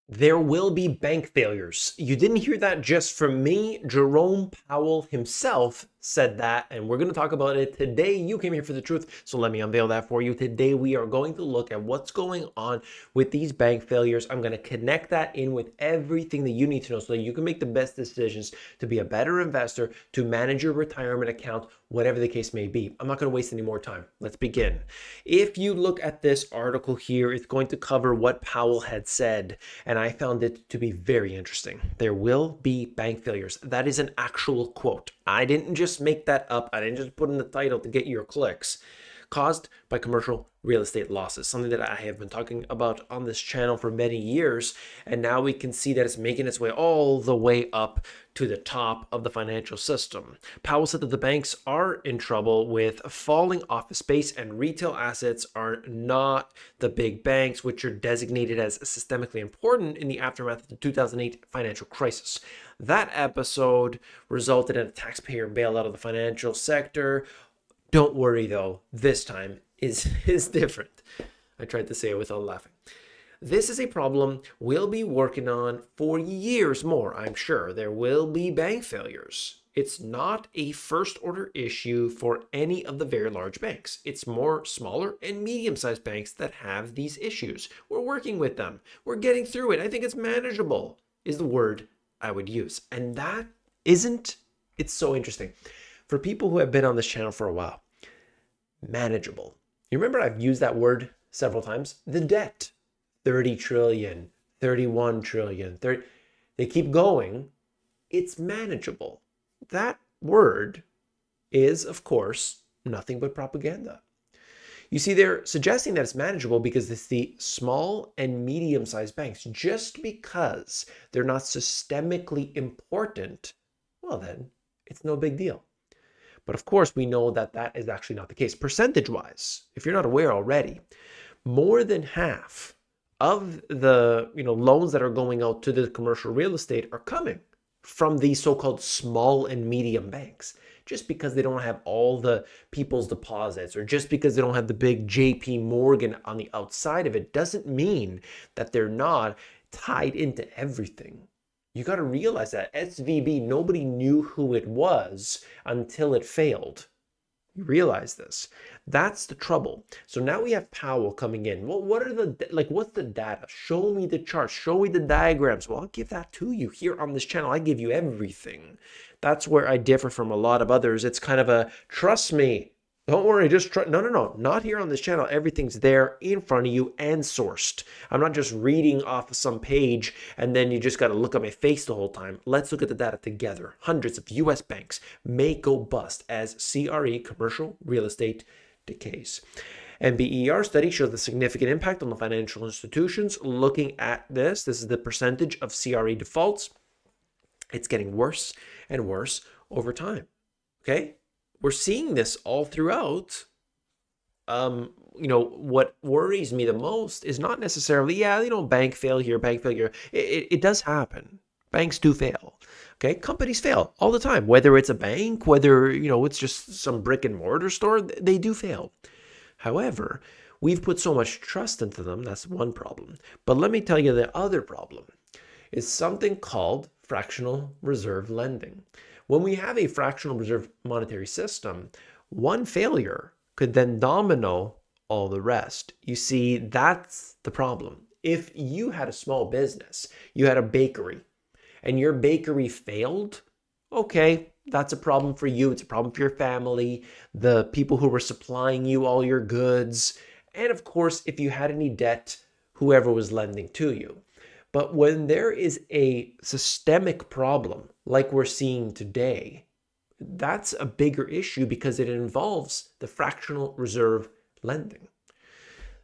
There will be bank failures. You didn't hear that just from me. Jerome Powell himself said that, and we're going to talk about it today. You came here for the truth, so let me unveil that for you. Today, we are going to look at what's going on with these bank failures. I'm going to connect that in with everything that you need to know so that you can make the best decisions to be a better investor, to manage your retirement account, whatever the case may be. I'm not going to waste any more time. Let's begin. If you look at this article here, it's going to cover what Powell had said, and I found it to be very interesting. There will be bank failures. That is an actual quote. I didn't just make that up. I didn't just put in the title to get your clicks. Caused by commercial real estate losses, something that I have been talking about on this channel for many years, and now we can see that it's making its way all the way up to the top of the financial system. Powell said that the banks are in trouble with falling office space, and retail assets are not the big banks, which are designated as systemically important in the aftermath of the 2008 financial crisis. That episode resulted in a taxpayer bailout of the financial sector. Don't worry though, this time is different. I tried to say it without laughing. This is a problem we'll be working on for years more, I'm sure. There will be bank failures. It's not a first order issue for any of the very large banks. It's more smaller and medium-sized banks that have these issues. We're working with them. We're getting through it. I think it's manageable is the word I would use. And that isn't, it's so interesting. For people who have been on this channel for a while, manageable. You remember I've used that word several times. The debt, 30 trillion, 31 trillion, 30, they keep going. It's manageable. That word is, of course, nothing but propaganda. You see, they're suggesting that it's manageable because it's the small and medium-sized banks. Just because they're not systemically important, well then, it's no big deal. But of course, we know that that is actually not the case. Percentage-wise, if you're not aware already, more than half of the loans that are going out to the commercial real estate are coming from these so-called small and medium banks. Just because they don't have all the people's deposits, or just because they don't have the big JP Morgan on the outside of it, doesn't mean that they're not tied into everything. You got to realize that SVB, nobody knew who it was until it failed. You realize this. That's the trouble. So now we have Powell coming in. Well, what's the data? Show me the charts. Show me the diagrams. Well, I'll give that to you here on this channel. I give you everything. That's where I differ from a lot of others. It's kind of a, trust me. Don't worry, just try. No. Not here on this channel. Everything's there in front of you and sourced. I'm not just reading off of some page and then you just got to look at my face the whole time. Let's look at the data together. Hundreds of U.S. banks may go bust as CRE, commercial real estate, decays. NBER study shows the significant impact on the financial institutions. Looking at this is the percentage of CRE defaults. It's getting worse and worse over time. Okay? We're seeing this all throughout. What worries me the most is not necessarily, bank failure, bank failure. It does happen. Banks do fail. Okay, companies fail all the time. Whether it's a bank, whether, it's just some brick and mortar store, they do fail. However, we've put so much trust into them. That's one problem. But let me tell you the other problem is something called fractional reserve lending. When we have a fractional reserve monetary system, one failure could then domino all the rest. You see, that's the problem. If you had a small business, you had a bakery, and your bakery failed, okay, that's a problem for you. It's a problem for your family, the people who were supplying you all your goods, and of course, if you had any debt, whoever was lending to you. But when there is a systemic problem like we're seeing today, that's a bigger issue because it involves the fractional reserve lending.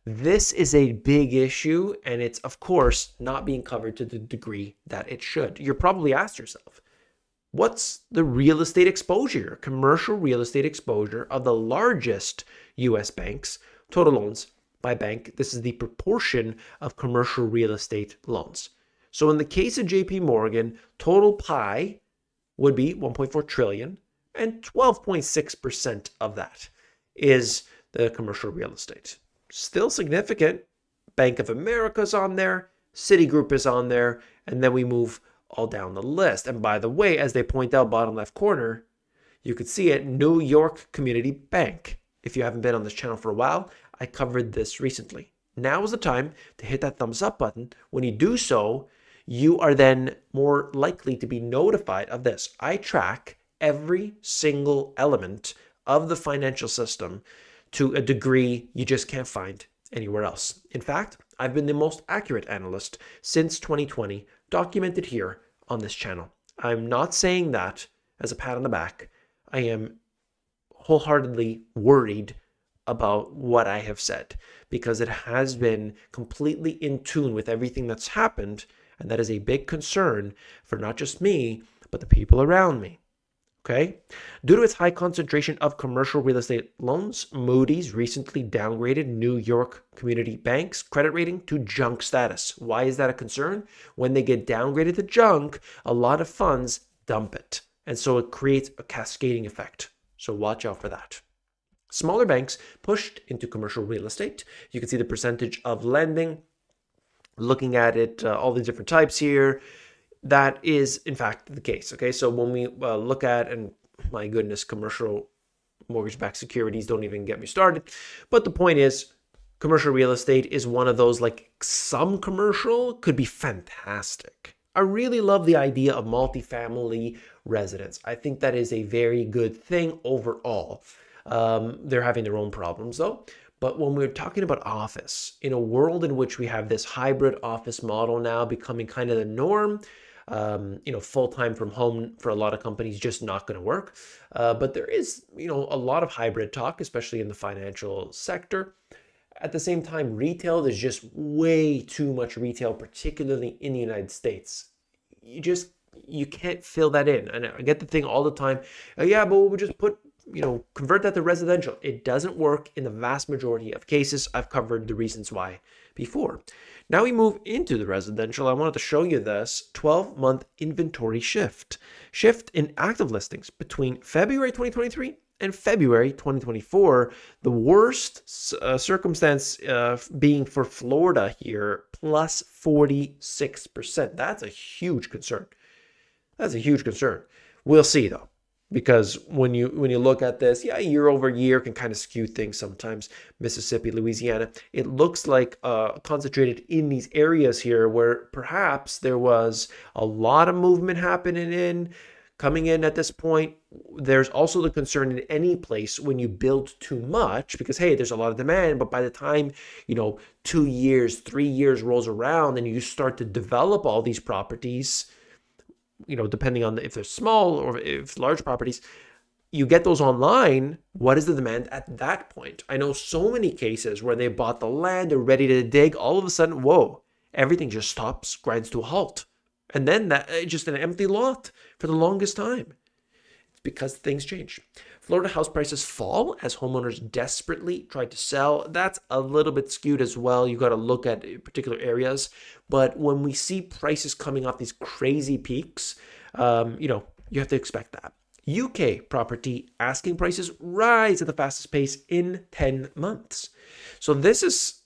This is a big issue, and it's, of course, not being covered to the degree that it should. You're probably asked yourself, what's the real estate exposure, commercial real estate exposure of the largest U.S. banks, total loans by bank? This is the proportion of commercial real estate loans. So in the case of JP Morgan, total pie would be 1.4 trillion, and 12.6% of that is the commercial real estate. Still significant. Bank of America's on there, Citigroup is on there, and then we move all down the list. And by the way, as they point out, bottom left corner, you could see it, New York Community Bank. If you haven't been on this channel for a while, I covered this recently. Now is the time to hit that thumbs up button. When you do so, you are then more likely to be notified of this. I track every single element of the financial system to a degree you just can't find anywhere else. In fact, I've been the most accurate analyst since 2020, documented here on this channel. I'm not saying that as a pat on the back. I am wholeheartedly worried about what I have said because it has been completely in tune with everything that's happened, and that is a big concern for not just me, but the people around me. Okay? Due to its high concentration of commercial real estate loans, Moody's recently downgraded New York Community Bank's credit rating to junk status. Why is that a concern? When they get downgraded to junk, a lot of funds dump it. And so it creates a cascading effect. So watch out for that. Smaller banks pushed into commercial real estate. You can see the percentage of lending. Looking at it, all the different types here. That is, in fact, the case. Okay, so when we look at, and my goodness, commercial mortgage-backed securities, don't even get me started. But the point is, commercial real estate is one of those, like, some commercial could be fantastic. I really love the idea of multifamily residence. I think that is a very good thing overall. They're having their own problems, though. But when we're talking about office, in a world in which we have this hybrid office model now becoming kind of the norm, full-time from home for a lot of companies just not going to work. But there is, a lot of hybrid talk, especially in the financial sector. At the same time, retail, there's just way too much retail, particularly in the United States. You can't fill that in. And I get the thing all the time, yeah, but we'll just convert that to residential. It doesn't work in the vast majority of cases. I've covered the reasons why before. Now we move into the residential. I wanted to show you this 12-month inventory shift in active listings between February 2023 and February 2024. The worst circumstance being for Florida here, plus 46%. That's a huge concern. That's a huge concern. We'll see though. Because when you look at this, yeah, year over year can kind of skew things sometimes. Mississippi, Louisiana, it looks like concentrated in these areas here where perhaps there was a lot of movement coming in at this point. There's also the concern in any place when you build too much because, hey, there's a lot of demand, but by the time, 2 years, 3 years rolls around and you start to develop all these properties, depending on if they're small or if large properties, you get those online. What is the demand at that point? I know so many cases where they bought the land, they're ready to dig. All of a sudden, whoa, everything just stops, grinds to a halt. And then that just an empty lot for the longest time. It's because things change. Florida house prices fall as homeowners desperately try to sell. That's a little bit skewed as well. You got to look at particular areas. But when we see prices coming off these crazy peaks, you have to expect that. UK property asking prices rise at the fastest pace in 10 months. So this is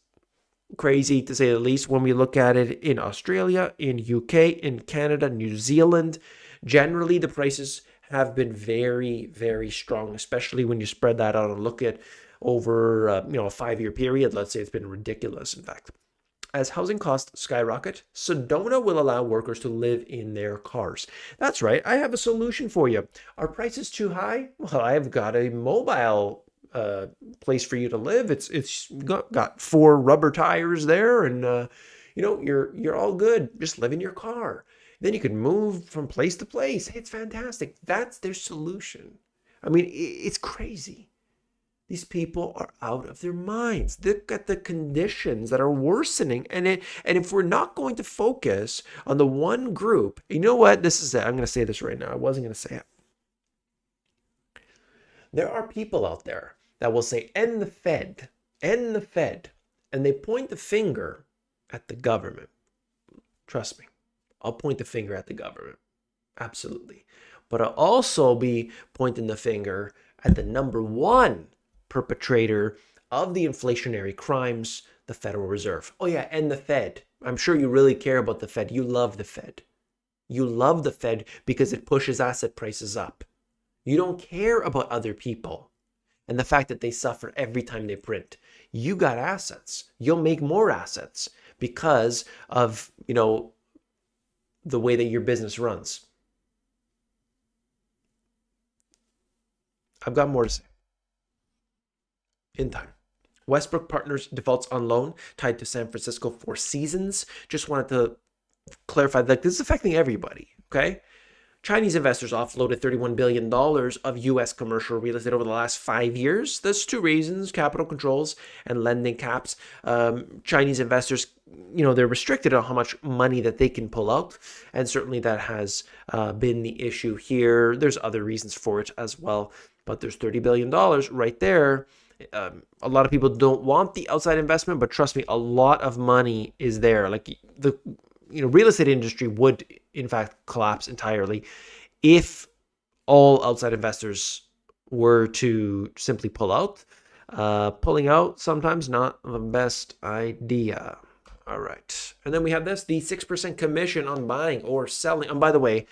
crazy to say the least when we look at it in Australia, in UK, in Canada, New Zealand. Generally, the prices have been very, very strong, especially when you spread that out and look at over a 5-year period. Let's say it's been ridiculous, in fact. As housing costs skyrocket, Sedona will allow workers to live in their cars. That's right. I have a solution for you. Are prices too high? Well, I've got a mobile place for you to live. It's got 4 rubber tires there, and you're all good. Just live in your car. Then you can move from place to place. It's fantastic. That's their solution. I mean, it's crazy. These people are out of their minds. Look at the conditions that are worsening. And if we're not going to focus on the one group, you know what? This is it. I'm going to say this right now. I wasn't going to say it. There are people out there that will say, end the Fed, end the Fed. And they point the finger at the government. Trust me. I'll point the finger at the government. Absolutely. But I'll also be pointing the finger at the number one perpetrator of the inflationary crimes, the Federal Reserve. Oh yeah, and the Fed. I'm sure you really care about the Fed. You love the Fed. You love the Fed because it pushes asset prices up. You don't care about other people and the fact that they suffer every time they print. You got assets. You'll make more assets because of, the way that your business runs. I've got more to say in time. Westbrook Partners defaults on loan tied to San Francisco Four Seasons. Just wanted to clarify that this is affecting everybody, okay? Chinese investors offloaded $31 billion of U.S. commercial real estate over the last 5 years. There's two reasons: capital controls and lending caps. Chinese investors, they're restricted on how much money that they can pull out. And certainly that has been the issue here. There's other reasons for it as well. But there's $30 billion right there. A lot of people don't want the outside investment, but trust me, a lot of money is there. Like the real estate industry would in fact collapse entirely if all outside investors were to simply pull out. Pulling out sometimes not the best idea. All right, and then we have this: the 6% commission on buying or selling. And by the way,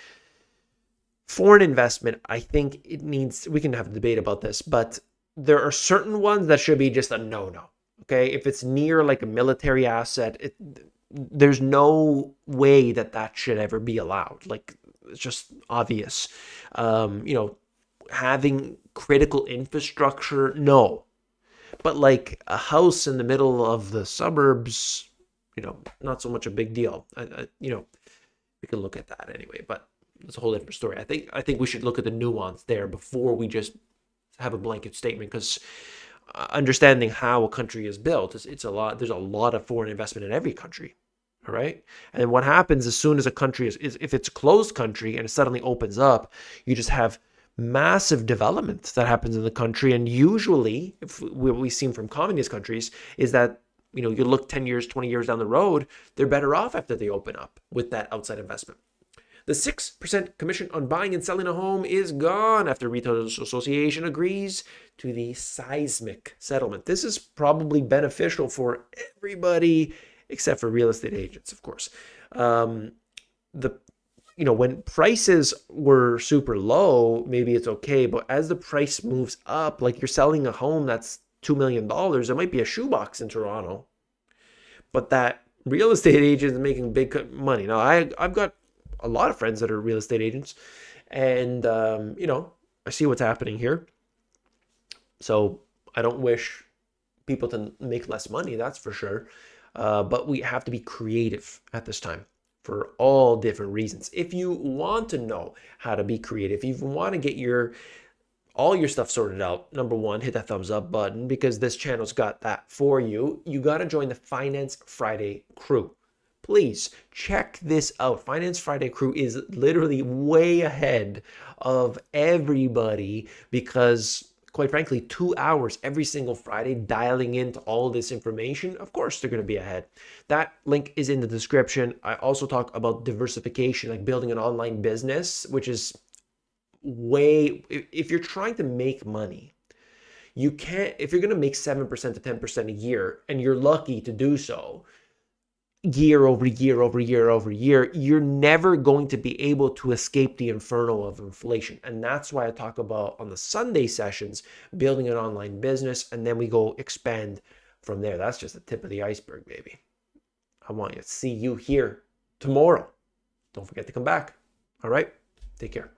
foreign investment, I think it needs, we can have a debate about this, but there are certain ones that should be just a no-no. Okay, if it's near like a military asset, there's no way that should ever be allowed. Like, it's just obvious. Having critical infrastructure, no. But like a house in the middle of the suburbs, not so much a big deal. We can look at that anyway, but it's a whole different story. I think we should look at the nuance there before we just have a blanket statement, because understanding how a country is built, it's a lot. There's a lot of foreign investment in every country. All right. And what happens as soon as a country is if it's a closed country and it suddenly opens up, you just have massive development that happens in the country. And usually, what we've seen from communist countries is that, you look 10 years, 20 years down the road, they're better off after they open up with that outside investment. The 6% commission on buying and selling a home is gone after Retailers Association agrees to the seismic settlement. This is probably beneficial for everybody except for real estate agents, of course. When prices were super low, maybe it's okay. But as the price moves up, like you're selling a home that's $2 million, it might be a shoebox in Toronto. But that real estate agent is making big money. Now, I've got a lot of friends that are real estate agents, and I see what's happening here. So I don't wish people to make less money, that's for sure. But we have to be creative at this time for all different reasons. If you want to know how to be creative, if you want to get all your stuff sorted out, number one, hit that thumbs up button, because this channel's got that for you. You got to join the Finance Friday crew. Please check this out. Finance Friday crew is literally way ahead of everybody because, quite frankly, 2 hours every single Friday dialing into all this information, of course they're going to be ahead. That link is in the description. I also talk about diversification, like building an online business, which is if you're trying to make money, you can't, if you're going to make 7% to 10% a year and you're lucky to do so, year over year over year over year, you're never going to be able to escape the inferno of inflation. And that's why I talk about on the Sunday sessions, building an online business, and then we go expand from there. That's just the tip of the iceberg, baby. I want you to see you here tomorrow. Don't forget to come back. All right? Take care.